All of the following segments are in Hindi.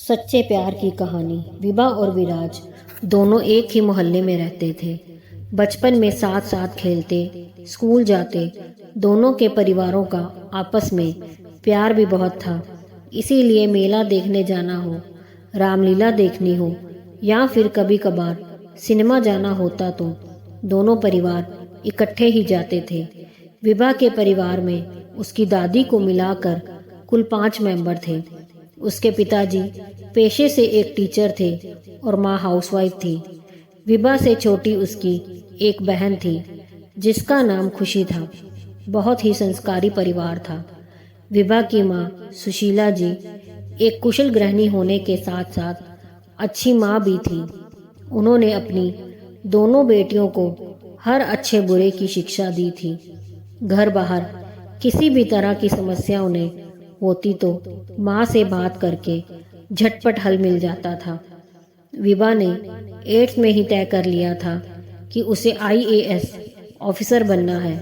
सच्चे प्यार की कहानी। विभा और विराज दोनों एक ही मोहल्ले में रहते थे। बचपन में साथ साथ खेलते, स्कूल जाते। दोनों के परिवारों का आपस में प्यार भी बहुत था। इसीलिए मेला देखने जाना हो, रामलीला देखनी हो या फिर कभी कभार सिनेमा जाना होता तो दोनों परिवार इकट्ठे ही जाते थे। विभा के परिवार में उसकी दादी को मिलाकर कुल 5 मेंबर थे। उसके पिताजी पेशे से एक टीचर थे और माँ हाउसवाइफ थी। विभा से छोटी उसकी एक बहन थी जिसका नाम खुशी था। बहुत ही संस्कारी परिवार था। विभा की माँ सुशीला जी एक कुशल गृहिणी होने के साथ साथ अच्छी माँ भी थी। उन्होंने अपनी दोनों बेटियों को हर अच्छे बुरे की शिक्षा दी थी। घर बाहर किसी भी तरह की समस्या उन्हें होती तो माँ से बात करके झटपट हल मिल जाता था। विभा ने 8th में ही तय कर लिया था कि उसे IAS ऑफिसर बनना है।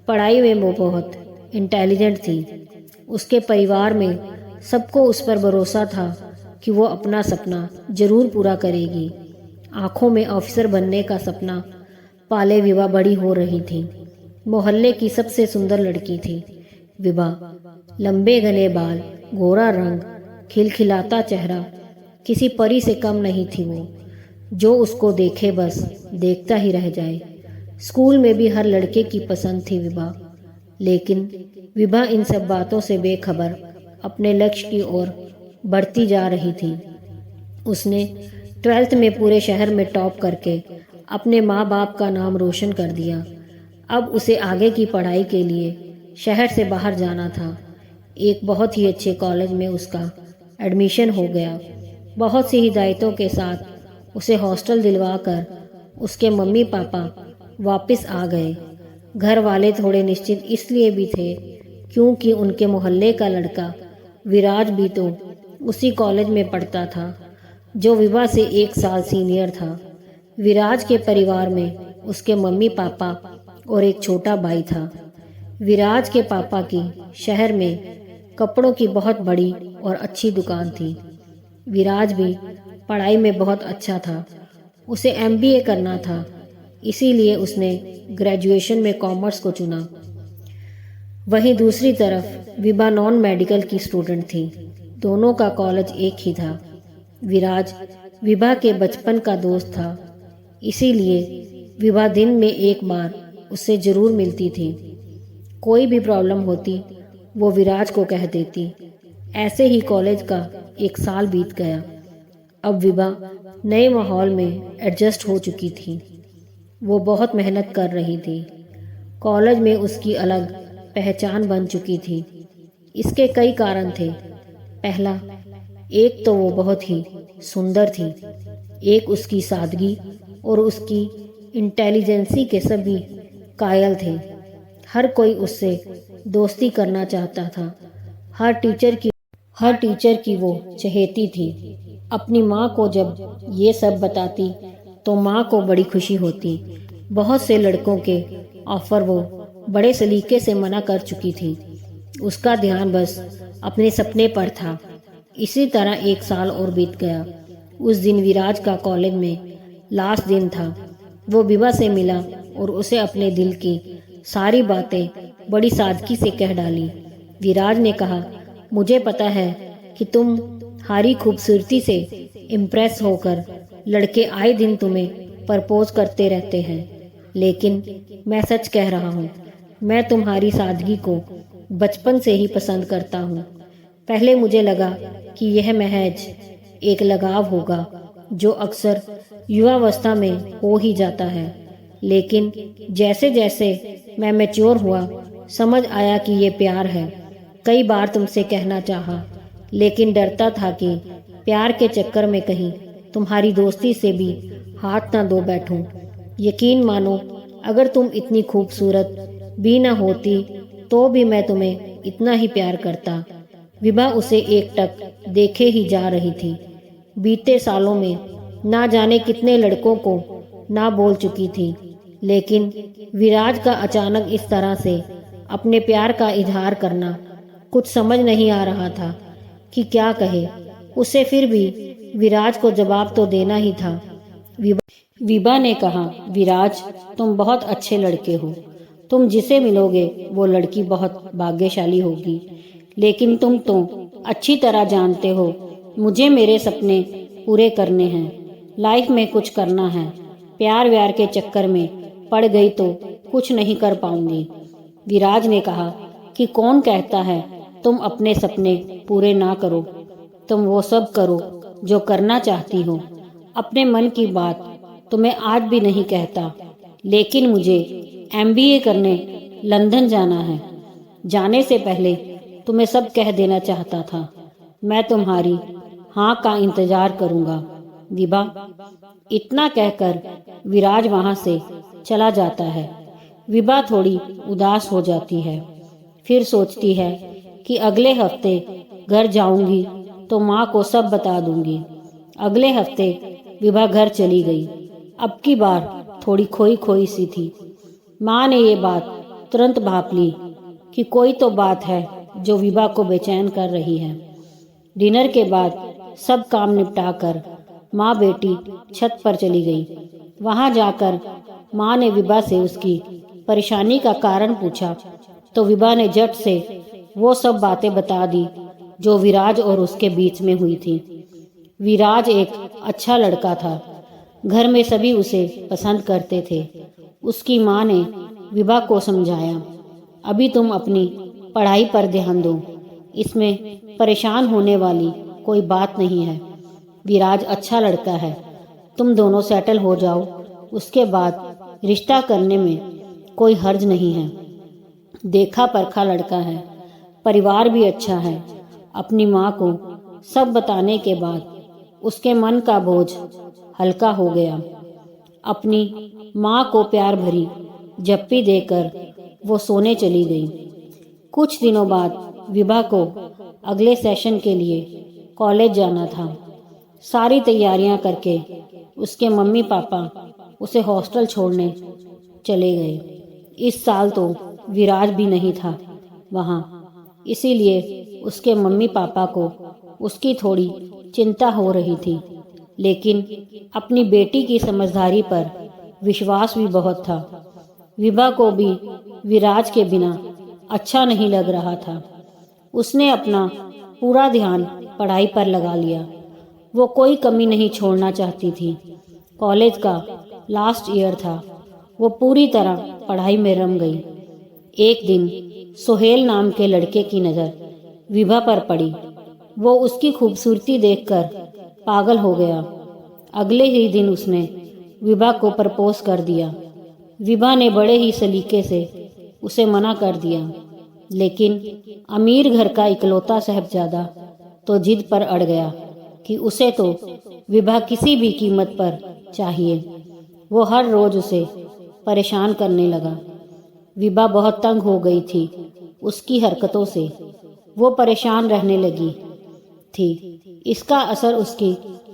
पढ़ाई में वो बहुत इंटेलिजेंट थी। उसके परिवार में सबको उस पर भरोसा था कि वो अपना सपना जरूर पूरा करेगी। आंखों में ऑफिसर बनने का सपना पाले विभा बड़ी हो रही थी। मोहल्ले की सबसे सुंदर लड़की थी विभा। लंबे घने बाल, गोरा रंग, खिलखिलाता चेहरा, किसी परी से कम नहीं थी वो। जो उसको देखे बस देखता ही रह जाए। स्कूल में भी हर लड़के की पसंद थी विभा। लेकिन विभा इन सब बातों से बेखबर अपने लक्ष्य की ओर बढ़ती जा रही थी। उसने 12th में पूरे शहर में टॉप करके अपने माँ बाप का नाम रोशन कर दिया। अब उसे आगे की पढ़ाई के लिए शहर से बाहर जाना था। एक बहुत ही अच्छे कॉलेज में उसका एडमिशन हो गया। बहुत सी हिदायतों के साथ उसे हॉस्टल दिलवाकर उसके मम्मी पापा वापस आ गए। घर वाले थोड़े निश्चित इसलिए भी थे क्योंकि उनके मोहल्ले का लड़का विराज भी तो उसी कॉलेज में पढ़ता था जो विभा से 1 साल सीनियर था। विराज के परिवार में उसके मम्मी पापा और एक छोटा भाई था। विराज के पापा की शहर में कपड़ों की बहुत बड़ी और अच्छी दुकान थी। विराज भी पढ़ाई में बहुत अच्छा था। उसे MBA करना था, इसीलिए उसने ग्रेजुएशन में कॉमर्स को चुना। वहीं दूसरी तरफ विभा नॉन मेडिकल की स्टूडेंट थी। दोनों का कॉलेज एक ही था। विराज विभा के बचपन का दोस्त था, इसीलिए विभा दिन में एक बार उससे जरूर मिलती थी। कोई भी प्रॉब्लम होती वो विराज को कह देती। ऐसे ही कॉलेज का 1 साल बीत गया। अब विभा नए माहौल में एडजस्ट हो चुकी थी। वो बहुत मेहनत कर रही थी। कॉलेज में उसकी अलग पहचान बन चुकी थी। इसके कई कारण थे। पहला, एक तो वो बहुत ही सुंदर थी। एक उसकी सादगी और उसकी इंटेलिजेंसी के सभी कायल थे। हर कोई उससे दोस्ती करना चाहता था। हर टीचर की वो चहेती थी। अपनी माँ को जब ये सब बताती तो माँ को बड़ी खुशी होती। बहुत से लड़कों के ऑफर वो बड़े सलीके से मना कर चुकी थी। उसका ध्यान बस अपने सपने पर था। इसी तरह 1 साल और बीत गया। उस दिन विराज का कॉलेज में लास्ट दिन था। वो विभा से मिला और उसे अपने दिल की सारी बातें बड़ी सादगी से कह डाली। विराज ने कहा, मुझे पता है कि तुम्हारी खूबसूरती से इम्प्रेस होकर लड़के आए दिन तुम्हें प्रपोज करते रहते हैं, लेकिन मैं सच कह रहा हूँ, मैं तुम्हारी सादगी को बचपन से ही पसंद करता हूँ। पहले मुझे लगा कि यह महज एक लगाव होगा जो अक्सर युवावस्था में हो ही जाता है, लेकिन जैसे जैसे मैं मैच्योर हुआ समझ आया कि ये प्यार है। कई बार तुमसे कहना चाहा, लेकिन डरता था कि प्यार के चक्कर में कहीं तुम्हारी दोस्ती से भी हाथ ना धो बैठूं। यकीन मानो, अगर तुम इतनी खूबसूरत भी ना होती तो भी मैं तुम्हें इतना ही प्यार करता। विभा उसे एकटक देखे ही जा रही थी। बीते सालों में ना जाने कितने लड़कों को ना बोल चुकी थी, लेकिन विराज का अचानक इस तरह से अपने प्यार का इजहार करना कुछ समझ नहीं आ रहा था कि क्या कहे। उसे फिर भी विराज को जवाब तो देना ही था। विभा ने कहा, विराज, तुम बहुत अच्छे लड़के हो। तुम जिसे मिलोगे वो लड़की बहुत भाग्यशाली होगी। लेकिन तुम तो अच्छी तरह जानते हो मुझे मेरे सपने पूरे करने हैं, लाइफ में कुछ करना है। प्यार व्यार के चक्कर में पड़ गई तो कुछ नहीं कर पाऊंगी। विराज ने कहा कि कौन कहता है तुम अपने सपने पूरे ना करो। तुम वो सब करो जो करना चाहती हो। अपने मन की बात तुम्हें आज भी नहीं कहता, लेकिन मुझे MBA करने लंदन जाना है। जाने से पहले तुम्हें सब कह देना चाहता था। मैं तुम्हारी हाँ का इंतजार करूंगा, विभा। इतना कहकर विराज वहां से चला जाता है। विभा थोड़ी उदास हो जाती है। फिर सोचती है कि अगले हफ्ते घर जाऊंगी तो माँ को सब बता दूंगी। अगले हफ्ते विभा घर चली गई। अब की बार थोड़ी खोई खोई सी थी। माँ ने ये बात तुरंत भांप ली कि कोई तो बात है जो विभा को बेचैन कर रही है। डिनर के बाद सब काम निपटाकर माँ बेटी छत पर चली गई। वहां जाकर माँ ने विभा से उसकी परेशानी का कारण पूछा तो विभा ने झट से वो सब बातें बता दी जो विराज और उसके बीच में हुई थी। विराज एक अच्छा लड़का था। घर में सभी उसे पसंद करते थे। उसकी माँ ने विभा को समझाया, अभी तुम अपनी पढ़ाई पर ध्यान दो, इसमें परेशान होने वाली कोई बात नहीं है। विराज अच्छा लड़का है, तुम दोनों सेटल हो जाओ, उसके बाद रिश्ता करने में कोई हर्ज नहीं है। देखा परखा लड़का है, परिवार भी अच्छा है। अपनी माँ को सब बताने के बाद उसके मन का बोझ हल्का हो गया। अपनी माँ को प्यार भरी जप्पी देकर वो सोने चली गई। कुछ दिनों बाद विभा को अगले सेशन के लिए कॉलेज जाना था। सारी तैयारियां करके उसके मम्मी पापा उसे हॉस्टल छोड़ने चले गए। इस साल तो विराज भी नहीं था वहाँ, इसीलिए उसके मम्मी पापा को उसकी थोड़ी चिंता हो रही थी। लेकिन अपनी बेटी की समझदारी पर विश्वास भी बहुत था। विभा को भी विराज के बिना अच्छा नहीं लग रहा था। उसने अपना पूरा ध्यान पढ़ाई पर लगा लिया। वो कोई कमी नहीं छोड़ना चाहती थी। कॉलेज का लास्ट ईयर था। वो पूरी तरह पढ़ाई में रम गई। एक दिन सोहेल नाम के लड़के की नज़र विभा पर पड़ी। वो उसकी खूबसूरती देखकर पागल हो गया। अगले ही दिन उसने विभा को प्रपोज कर दिया। विभा ने बड़े ही सलीके से उसे मना कर दिया, लेकिन अमीर घर का इकलौता साहबजादा तो जिद पर अड़ गया कि उसे तो विभा किसी भी कीमत पर चाहिए। वो हर रोज उसे परेशान करने लगा। विभा बहुत तंग हो गई थी उसकी हरकतों से। वो परेशान रहने लगी थी। इसका असर उसकी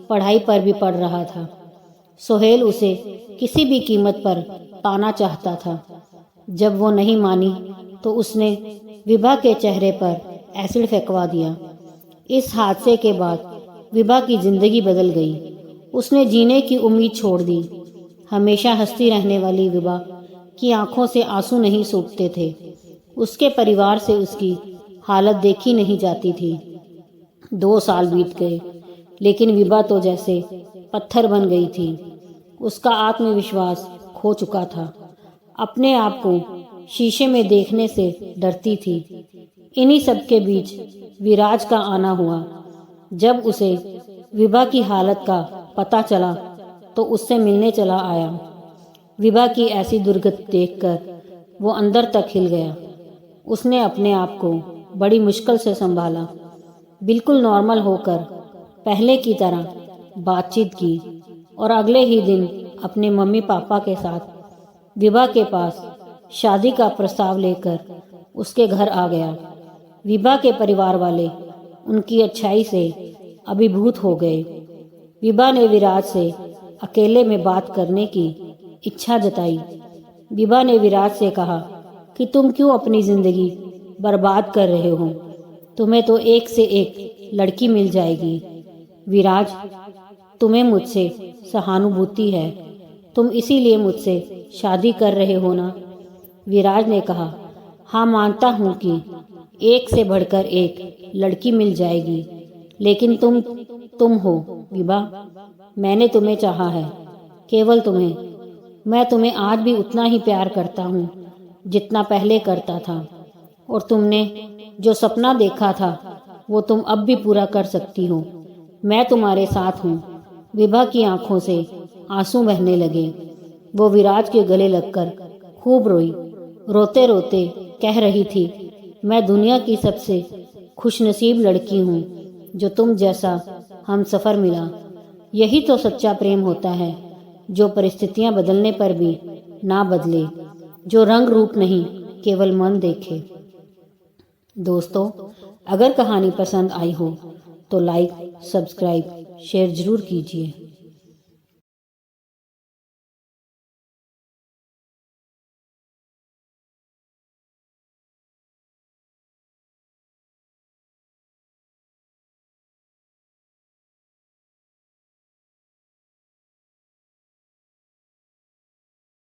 पढ़ाई पर भी पड़ रहा था। सोहेल उसे किसी भी कीमत पर पाना चाहता था। जब वो नहीं मानी तो उसने विभा के चेहरे पर एसिड फेंकवा दिया। इस हादसे के बाद विभा की जिंदगी बदल गई। उसने जीने की उम्मीद छोड़ दी। हमेशा हंसती रहने वाली विभा की आंखों से आंसू नहीं सूखते थे। उसके परिवार से उसकी हालत देखी नहीं जाती थी। 2 साल बीत गए, लेकिन विभा तो जैसे पत्थर बन गई थी। उसका आत्मविश्वास खो चुका था। अपने आप को शीशे में देखने से डरती थी। इन्हीं सब के बीच विराज का आना हुआ। जब उसे विभा की हालत का पता चला तो उससे मिलने चला आया। विभा की ऐसी दुर्गति देखकर वो अंदर तक हिल गया। उसने अपने आप को बड़ी मुश्किल से संभाला। बिल्कुल नॉर्मल होकर पहले की तरह बातचीत की और अगले ही दिन अपने मम्मी पापा के साथ विभा के पास शादी का प्रस्ताव लेकर उसके घर आ गया। विभा के परिवार वाले उनकी अच्छाई से अभिभूत हो गए। विभा ने विराज से अकेले में बात करने की इच्छा जताई। विभा ने विराज से कहा कि तुम क्यों अपनी जिंदगी बर्बाद कर रहे हो। तुम्हें तो एक से एक लड़की मिल जाएगी। विराज, तुम्हें मुझसे सहानुभूति है, तुम इसीलिए मुझसे शादी कर रहे हो ना? विराज ने कहा, हाँ मानता हूँ कि एक से बढ़कर एक लड़की मिल जाएगी, लेकिन तुम हो विभा। मैंने तुम्हें चाहा है, केवल तुम्हें। मैं तुम्हें आज भी उतना ही प्यार करता हूँ जितना पहले करता था, और तुमने जो सपना देखा था वो तुम अब भी पूरा कर सकती हो। मैं तुम्हारे साथ हूँ। विभा की आंखों से आंसू बहने लगे। वो विराज के गले लगकर खूब रोई। रोते रोते कह रही थी, मैं दुनिया की सबसे खुशनसीब लड़की हूँ जो तुम जैसा हमसफर मिला। यही तो सच्चा प्रेम होता है, जो परिस्थितियां बदलने पर भी ना बदले, जो रंग रूप नहीं केवल मन देखे। दोस्तों, अगर कहानी पसंद आई हो तो लाइक, सब्सक्राइब, शेयर जरूर कीजिए।